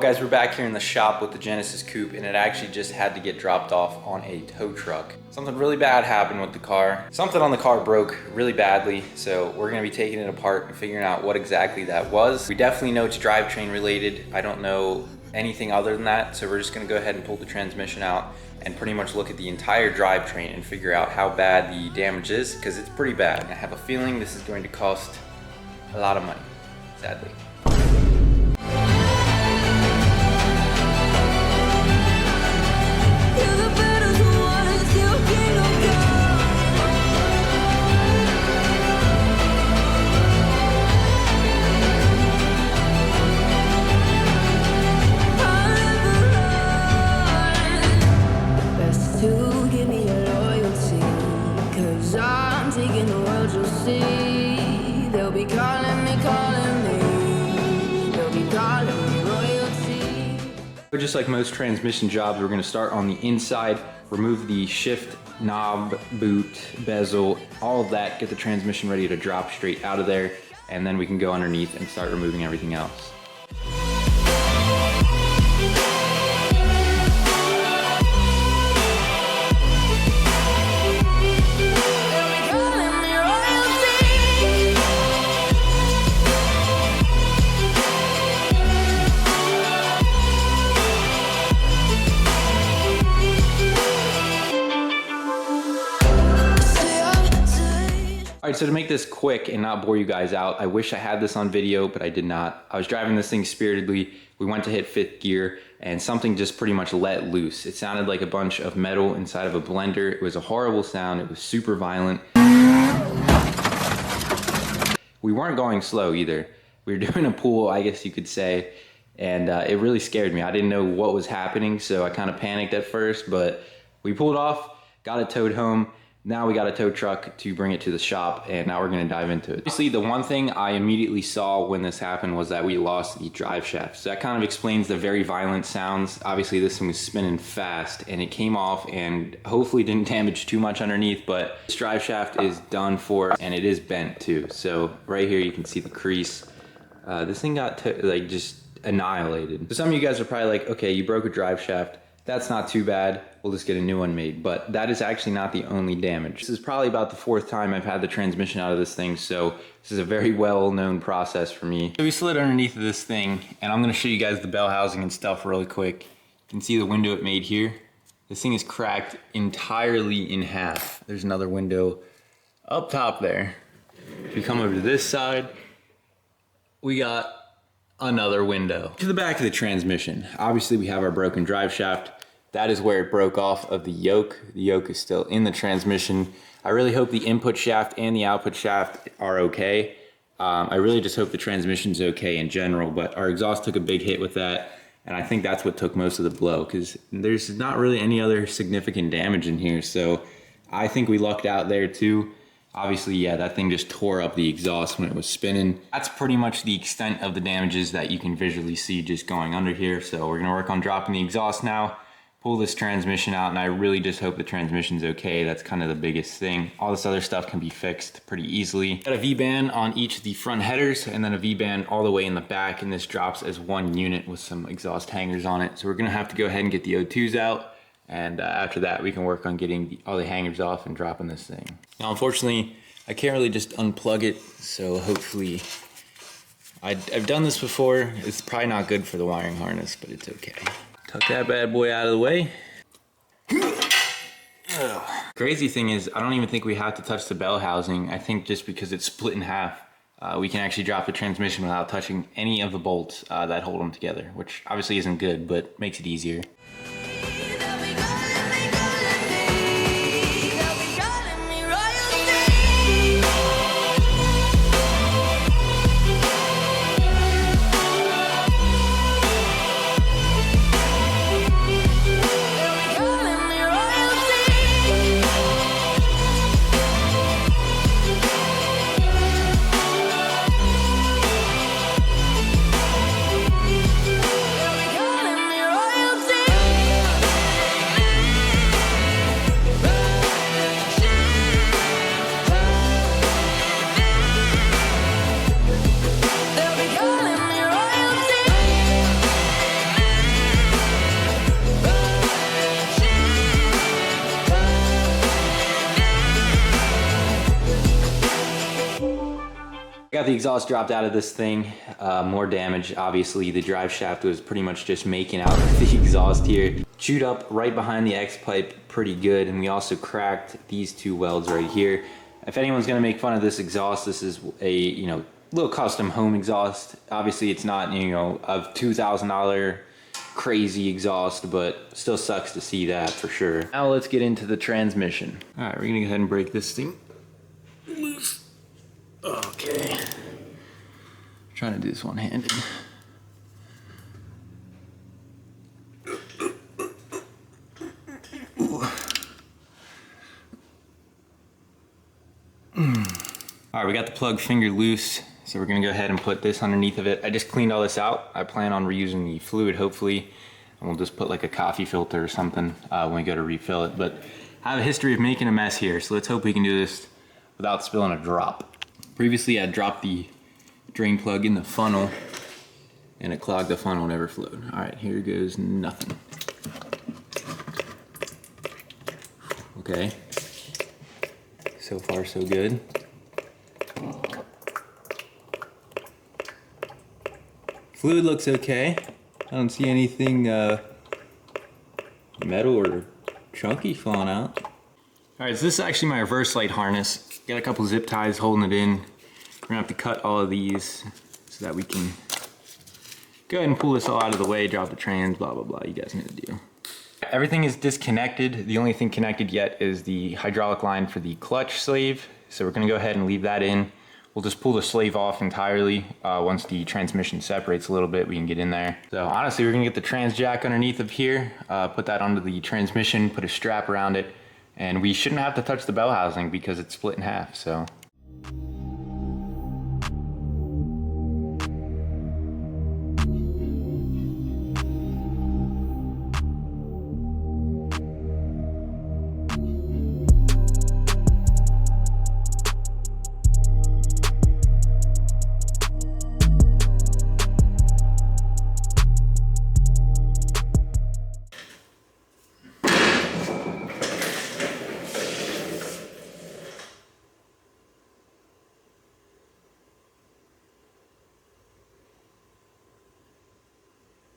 Guys, we're back here in the shop with the Genesis Coupe, and it actually just had to get dropped off on a tow truck. Something really bad happened with the car. Something on the car broke really badly, so we're gonna be taking it apart and figuring out what exactly that was. We definitely know it's drivetrain related. I don't know anything other than that, so we're just gonna go ahead and pull the transmission out and pretty much look at the entire drivetrain and figure out how bad the damage is, because it's pretty bad. And I have a feeling this is going to cost a lot of money, sadly. But just like most transmission jobs, we're going to start on the inside, remove the shift knob, boot, bezel, all of that, get the transmission ready to drop straight out of there, and then we can go underneath and start removing everything else. Alright, so to make this quick and not bore you guys out, I wish I had this on video, but I did not. I was driving this thing spiritedly. We went to hit fifth gear, and something just pretty much let loose. It sounded like a bunch of metal inside of a blender. It was a horrible sound. It was super violent. We weren't going slow either. We were doing a pull, I guess you could say, and it really scared me. I didn't know what was happening, so I kind of panicked at first, but we pulled off, got it towed home. Now we got a tow truck to bring it to the shop, and now we're going to dive into it. Obviously, the one thing I immediately saw when this happened was that we lost the drive shaft. So that kind of explains the very violent sounds. Obviously, this thing was spinning fast, and it came off and hopefully didn't damage too much underneath, but this drive shaft is done for, and it is bent too. So right here, you can see the crease. This thing got like just annihilated. So some of you guys are probably like, okay, you broke a drive shaft. That's not too bad, we'll just get a new one made. But that is actually not the only damage. This is probably about the fourth time I've had the transmission out of this thing, so this is a very well-known process for me. So we slid underneath of this thing, and I'm gonna show you guys the bell housing and stuff really quick. You can see the window it made here. This thing is cracked entirely in half. There's another window up top there. If we come over to this side, we got another window. To the back of the transmission, obviously we have our broken drive shaft. That is where it broke off of the yoke. The yoke is still in the transmission. I really hope the input shaft and the output shaft are okay. I really just hope the transmission's okay in general, but our exhaust took a big hit with that, and I think that's what took most of the blow, because there's not really any other significant damage in here, so I think we lucked out there too. Obviously, yeah, that thing just tore up the exhaust when it was spinning. That's pretty much the extent of the damages that you can visually see just going under here. So we're gonna work on dropping the exhaust now, pull this transmission out, and I really just hope the transmission's okay. That's kind of the biggest thing. All this other stuff can be fixed pretty easily. Got a V-band on each of the front headers, and then a V-band all the way in the back, and this drops as one unit with some exhaust hangers on it. So we're gonna have to go ahead and get the O2s out. And after that, we can work on getting all the hangers off and dropping this thing. Now, unfortunately, I can't really just unplug it, so hopefully, I've done this before. It's probably not good for the wiring harness, but it's okay. Tuck that bad boy out of the way. Crazy thing is, I don't even think we have to touch the bell housing. I think just because it's split in half, we can actually drop the transmission without touching any of the bolts that hold them together, which obviously isn't good, but makes it easier. got the exhaust dropped out of this thing. More damage. Obviously, the drive shaft was pretty much just making out the exhaust here. Chewed up right behind the X-pipe pretty good, and we also cracked these two welds right here. If anyone's gonna make fun of this exhaust, this is a, you know, little custom home exhaust. Obviously, it's not, you know, a $2,000 crazy exhaust, but still sucks to see that for sure. Now let's get into the transmission. All right, we're gonna go ahead and break this thing loose. Okay. Trying to do this one-handed. All right, we got the plug finger loose, so we're gonna go ahead and put this underneath of it. I just cleaned all this out. I plan on reusing the fluid, hopefully, and we'll just put like a coffee filter or something when we go to refill it. But I have a history of making a mess here, so let's hope we can do this without spilling a drop. Previously, I dropped the drain plug in the funnel, and it clogged the funnel, never flowed. All right, here goes nothing. Okay, so far so good. Fluid looks okay. I don't see anything metal or chunky falling out. All right, so this is actually my reverse light harness. Got a couple zip ties holding it in. We're gonna have to cut all of these so that we can go ahead and pull this all out of the way, drop the trans, blah, blah, blah. You guys know the deal. Everything is disconnected. The only thing connected yet is the hydraulic line for the clutch sleeve. So we're gonna go ahead and leave that in. We'll just pull the sleeve off entirely. Once the transmission separates a little bit, we can get in there. So honestly, we're gonna get the trans jack underneath of here, put that onto the transmission, put a strap around it, and we shouldn't have to touch the bell housing because it's split in half, so.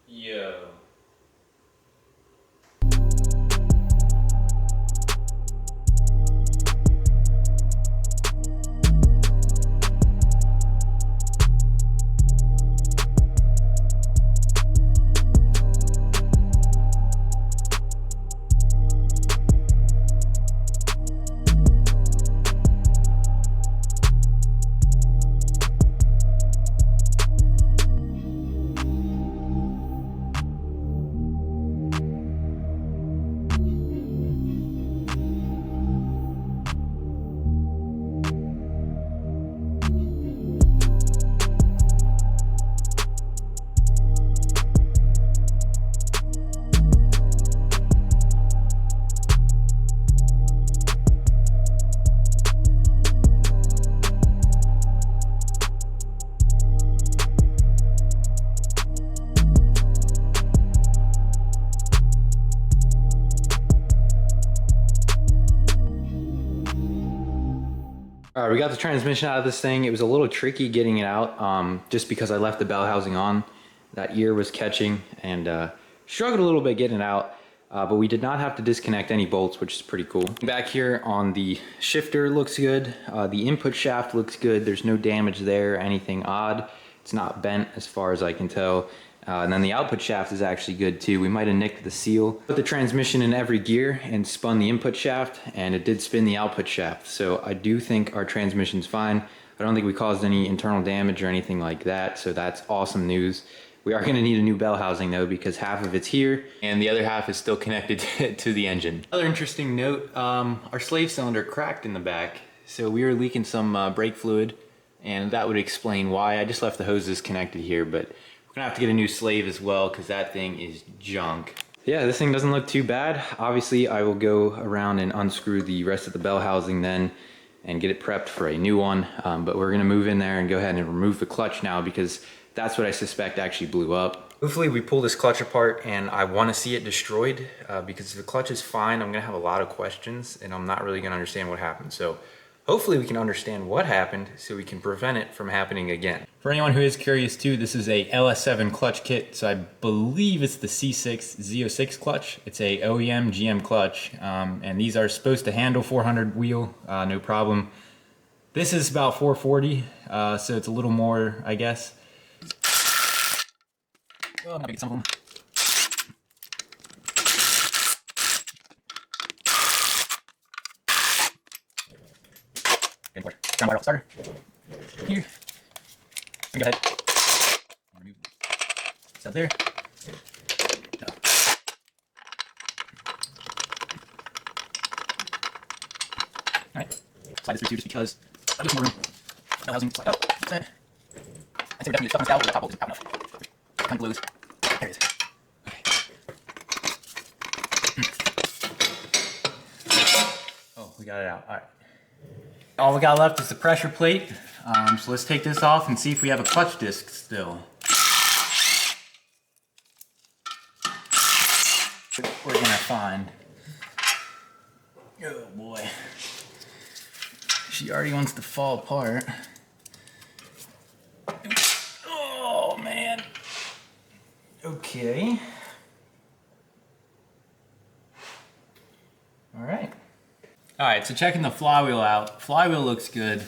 Yo. All right, we got the transmission out of this thing. It was a little tricky getting it out just because I left the bell housing on. That ear was catching and struggled a little bit getting it out, but we did not have to disconnect any bolts, which is pretty cool. Back here on the shifter looks good. The input shaft looks good. There's no damage there, anything odd. It's not bent as far as I can tell. And then the output shaft is actually good too. We might have nicked the seal. Put the transmission in every gear and spun the input shaft, and it did spin the output shaft. So I do think our transmission's fine. I don't think we caused any internal damage or anything like that, so that's awesome news. We are gonna need a new bell housing though, because half of it's here and the other half is still connected to the engine. Another interesting note, our slave cylinder cracked in the back. So we were leaking some brake fluid, and that would explain why. I just left the hoses connected here, but we're gonna have to get a new slave as well because that thing is junk. Yeah, this thing doesn't look too bad. Obviously, I will go around and unscrew the rest of the bell housing then and get it prepped for a new one. But we're gonna move in there and go ahead and remove the clutch now because that's what I suspect actually blew up. Hopefully we pull this clutch apart, and I wanna see it destroyed because if the clutch is fine, I'm gonna have a lot of questions and I'm not really gonna understand what happened. So hopefully we can understand what happened so we can prevent it from happening again. For anyone who is curious too, this is a LS7 clutch kit, so I believe it's the C6 Z06 clutch. It's a OEM GM clutch, and these are supposed to handle 400 wheel, no problem. This is about 440, so it's a little more, I guess. Oh, I'm gonna get some of them. Ground wire starter. Here. Go ahead. Remove stuff there. No. Alright. Slide this through too just because I have more room. No housing. Slide out. I'd say we're definitely stuck on this out, but the top isn't out enough. Kind of loose. There it is. Okay. Oh, we got it out. Alright. All we got left is the pressure plate, so let's take this off and see if we have a clutch disc still. We're gonna find. Oh boy. She already wants to fall apart. Oh man. Okay. All right. Alright, so checking the flywheel out. Flywheel looks good.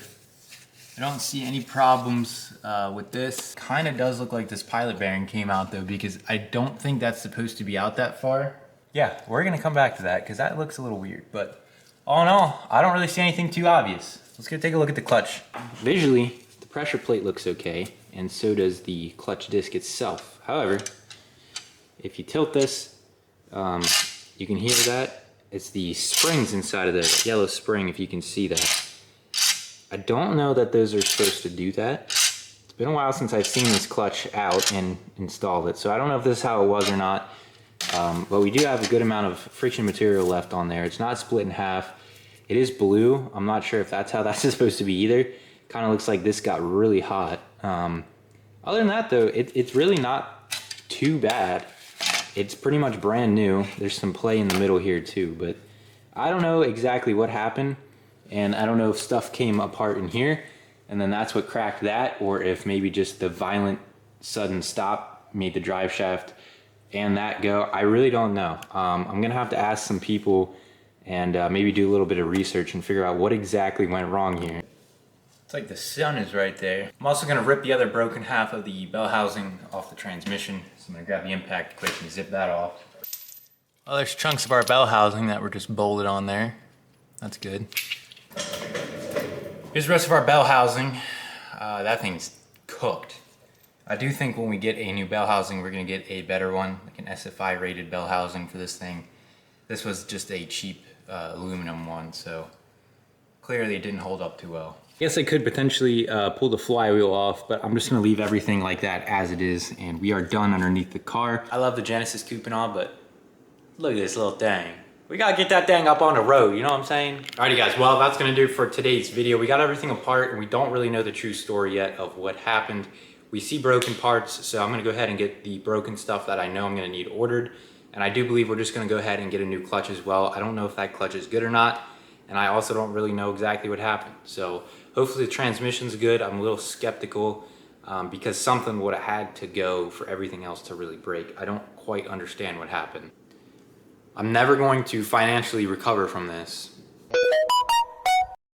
I don't see any problems with this. Kind of does look like this pilot bearing came out though, because I don't think that's supposed to be out that far. Yeah, we're gonna come back to that because that looks a little weird, but all in all, I don't really see anything too obvious. Let's go take a look at the clutch. Visually, the pressure plate looks okay, and so does the clutch disc itself. However, if you tilt this, you can hear that. It's the springs inside of the yellow spring, if you can see that. I don't know that those are supposed to do that. It's been a while since I've seen this clutch out and installed it, so I don't know if this is how it was or not. But we do have a good amount of friction material left on there. It's not split in half. It is blue. I'm not sure if that's how that's supposed to be either. Kind of looks like this got really hot. Other than that though, it's really not too bad. It's pretty much brand new. There's some play in the middle here too, but I don't know exactly what happened, and I don't know if stuff came apart in here and then that's what cracked that, or if maybe just the violent sudden stop made the drive shaft and that go. I really don't know. I'm gonna have to ask some people and maybe do a little bit of research and figure out what exactly went wrong here. It's like the sun is right there. I'm also gonna rip the other broken half of the bell housing off the transmission. So I'm gonna grab the impact quick and zip that off. Well, there's chunks of our bell housing that were just bolted on there. That's good. Here's the rest of our bell housing. That thing's cooked. I do think when we get a new bell housing, we're gonna get a better one, like an SFI rated bell housing for this thing. This was just a cheap aluminum one, so clearly it didn't hold up too well. I guess I could potentially pull the flywheel off, but I'm just gonna leave everything like that as it is, and we are done underneath the car. I love the Genesis coupe and all, but look at this little thing. We gotta get that thing up on the road, you know what I'm saying? Alrighty guys, well that's gonna do it for today's video. We got everything apart and we don't really know the true story yet of what happened. We see broken parts, so I'm gonna go ahead and get the broken stuff that I know I'm gonna need ordered. And I do believe we're just gonna go ahead and get a new clutch as well. I don't know if that clutch is good or not, and I also don't really know exactly what happened. So hopefully the transmission's good. I'm a little skeptical because something would have had to go for everything else to really break. I don't quite understand what happened. I'm never going to financially recover from this,